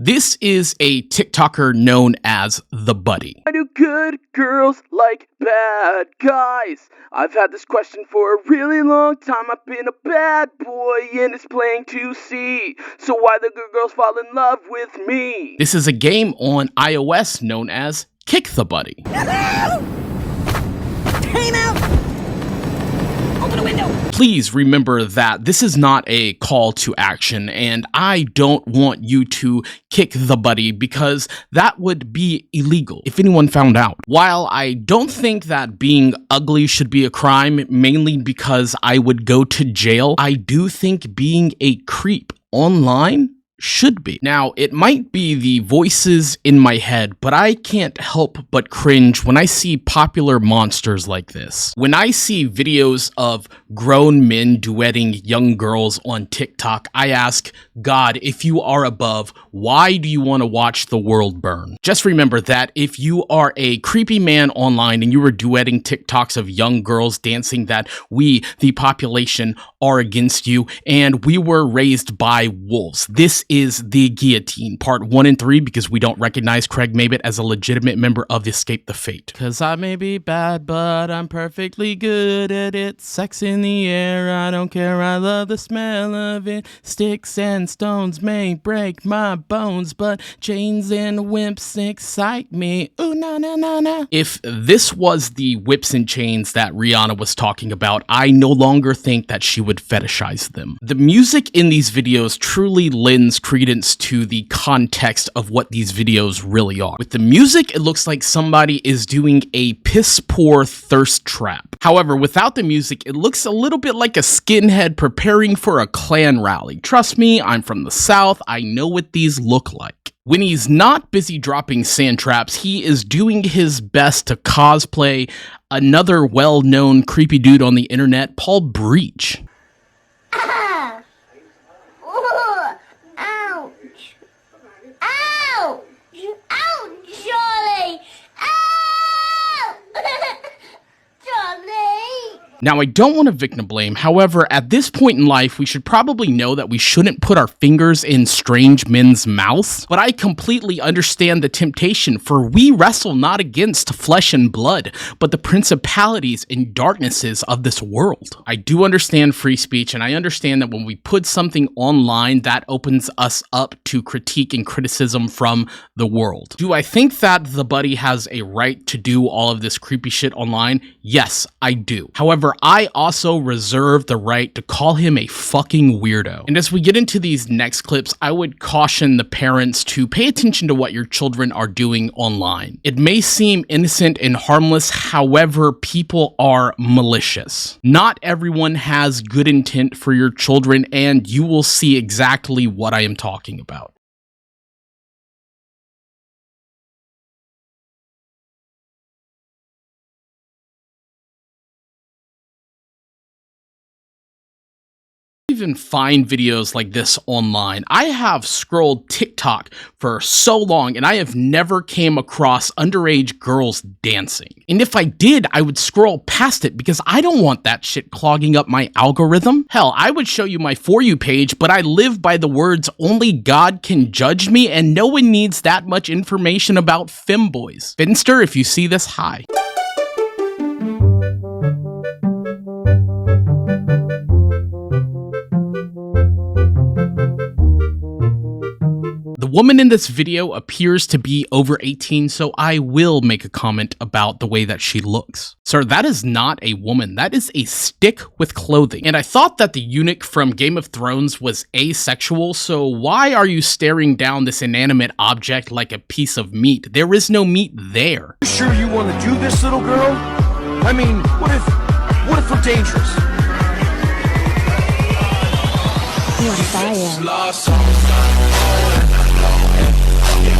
This is a TikToker known as TheBudday. Why do good girls like bad guys? I've had this question for a really long time. I've been a bad boy and it's plain to see. So why the good girls fall in love with me? This is a game on iOS known as Kick the Buddy. Time out! Open the window! Please remember that this is not a call to action, and I don't want you to kick the buddy because that would be illegal if anyone found out. While I don't think that being ugly should be a crime, mainly because I would go to jail, I do think being a creep online should be. Now, it might be the voices in my head, but I can't help but cringe when I see popular monsters like this. When I see videos of grown men duetting young girls on TikTok, I ask, God, if you are above, why do you want to watch the world burn? Just remember that if you are a creepy man online and you are duetting TikToks of young girls dancing, that we, the population, are against you, and we were raised by wolves. This is The Guillotine, part 1 and 3, because we don't recognize Craig Mabit as a legitimate member of Escape the Fate. Cause I may be bad, but I'm perfectly good at it. Sex in the air, I don't care, I love the smell of it. Sticks and stones may break my bones, but chains and wimps excite me. Ooh, na na na na. If this was the whips and chains that Rihanna was talking about, I no longer think that she would fetishize them. The music in these videos truly lends credence to the context of what these videos really are. With the music, it looks like somebody is doing a piss-poor thirst trap. However, without the music, it looks a little bit like a skinhead preparing for a Klan rally. Trust me, I'm from the South, I know what these look like. When he's not busy dropping sand traps, he is doing his best to cosplay another well-known creepy dude on the internet, Paul Breach. Ah! Ooh! Ouch! Ouch! Ouch, Charlie! Ow! Charlie! Now, I don't want to victim blame, however, at this point in life, we should probably know that we shouldn't put our fingers in strange men's mouths, but I completely understand the temptation, for we wrestle not against flesh and blood, but the principalities and darknesses of this world. I do understand free speech, and I understand that when we put something online, that opens us up to critique and criticism from the world. Do I think that TheBudday has a right to do all of this creepy shit online? Yes, I do. However, I also reserve the right to call him a fucking weirdo. And as we get into these next clips, I would caution the parents to pay attention to what your children are doing online. It may seem innocent and harmless, however, people are malicious. Not everyone has good intent for your children, and you will see exactly what I am talking about. Even find videos like this online. I have scrolled TikTok for so long and I have never came across underage girls dancing. And if I did, I would scroll past it because I don't want that shit clogging up my algorithm. Hell, I would show you my For You page, but I live by the words, only God can judge me, and no one needs that much information about femboys. Finster, if you see this, hi. The woman in this video appears to be over 18, so I will make a comment about the way that she looks. Sir, that is not a woman. That is a stick with clothing. And I thought that the eunuch from Game of Thrones was asexual, so why are you staring down this inanimate object like a piece of meat? There is no meat there. You sure you want to do this, little girl? I mean, what if we're dangerous?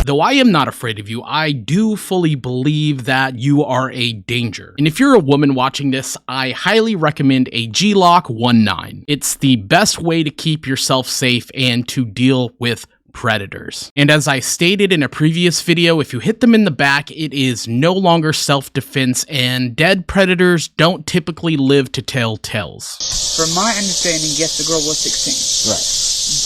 Though I am not afraid of you, I do fully believe that you are a danger. And if you're a woman watching this, I highly recommend a G-Lock 19. It's the best way to keep yourself safe and to deal with predators. And as I stated in a previous video, if you hit them in the back, it is no longer self-defense, and dead predators don't typically live to tell tales. From my understanding, yes, the girl was 16. Right.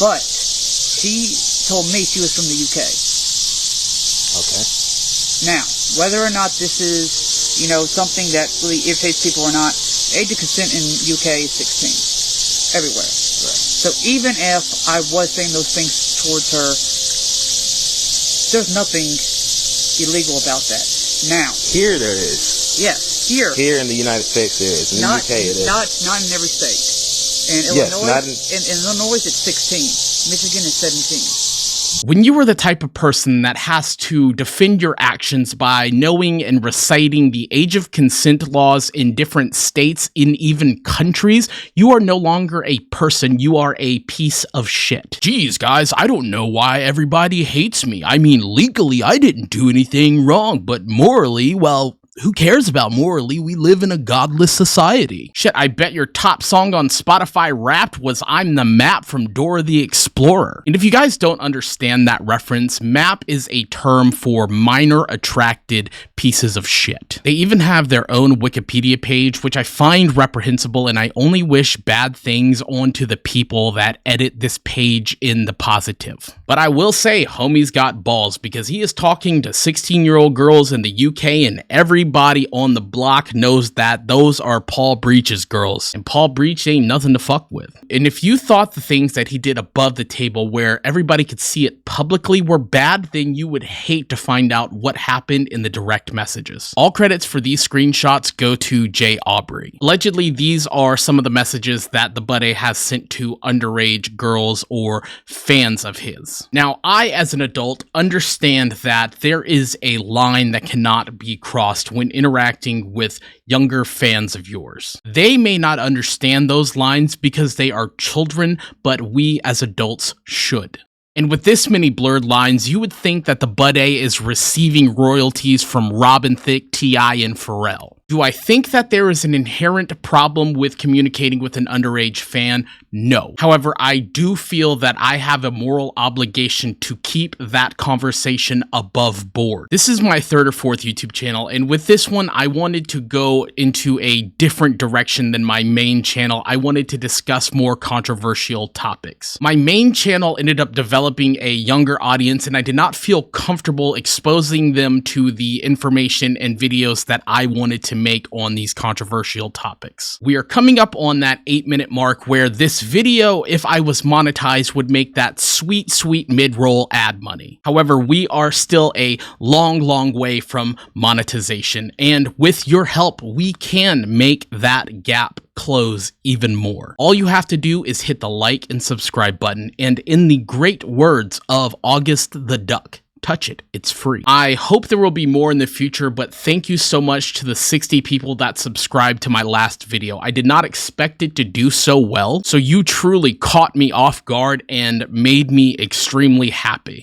But she told me she was from the UK. Okay. Now, whether or not this is, you know, something that really irritates people or not, age of consent in UK is 16. Everywhere. Right. So even if I was saying those things towards her, there's nothing illegal about that. Now. Here there is. Yes, here. Here in the United States there is. In the UK it is. Not in every state. In Yes, Illinois, not in Illinois it's 16. Michigan is 17. When you are the type of person that has to defend your actions by knowing and reciting the age of consent laws in different states, in even countries, you are no longer a person, you are a piece of shit. Geez, guys, I don't know why everybody hates me. I mean, legally, I didn't do anything wrong, but morally, well, who cares about morally? We live in a godless society. Shit, I bet your top song on Spotify Wrapped was I'm the Map from Dora the Explorer. And if you guys don't understand that reference, map is a term for minor attracted pieces of shit. They even have their own Wikipedia page, which I find reprehensible, and I only wish bad things onto the people that edit this page in the positive. But I will say, homie's got balls, because he is talking to 16-year-old girls in the UK, and everybody on the block knows that those are Paul Breach's girls, and Paul Breach ain't nothing to fuck with. And if you thought the things that he did above the table where everybody could see it publicly were bad, then you would hate to find out what happened in the direct messages. All credits for these screenshots go to Jay Aubrey. Allegedly, these are some of the messages that TheBudday has sent to underage girls or fans of his. Now, I, as an adult, understand that there is a line that cannot be crossed when interacting with younger fans of yours. They may not understand those lines because they are children, but we as adults should. And with this many blurred lines, you would think that TheBudday is receiving royalties from Robin Thicke, T.I., and Pharrell. Do I think that there is an inherent problem with communicating with an underage fan? No. However, I do feel that I have a moral obligation to keep that conversation above board. This is my third or fourth YouTube channel, and with this one, I wanted to go into a different direction than my main channel. I wanted to discuss more controversial topics. My main channel ended up developing a younger audience, and I did not feel comfortable exposing them to the information and videos that I wanted to make on these controversial topics. We are coming up on that 8-minute mark where this video, if I was monetized, would make that sweet mid-roll ad money. However, we are still a long way from monetization, and with your help, we can make that gap close even more. All you have to do is hit the like and subscribe button, and in the great words of August the Duck, touch it. It's free. I hope there will be more in the future, but thank you so much to the 60 people that subscribed to my last video. I did not expect it to do so well, so you truly caught me off guard and made me extremely happy.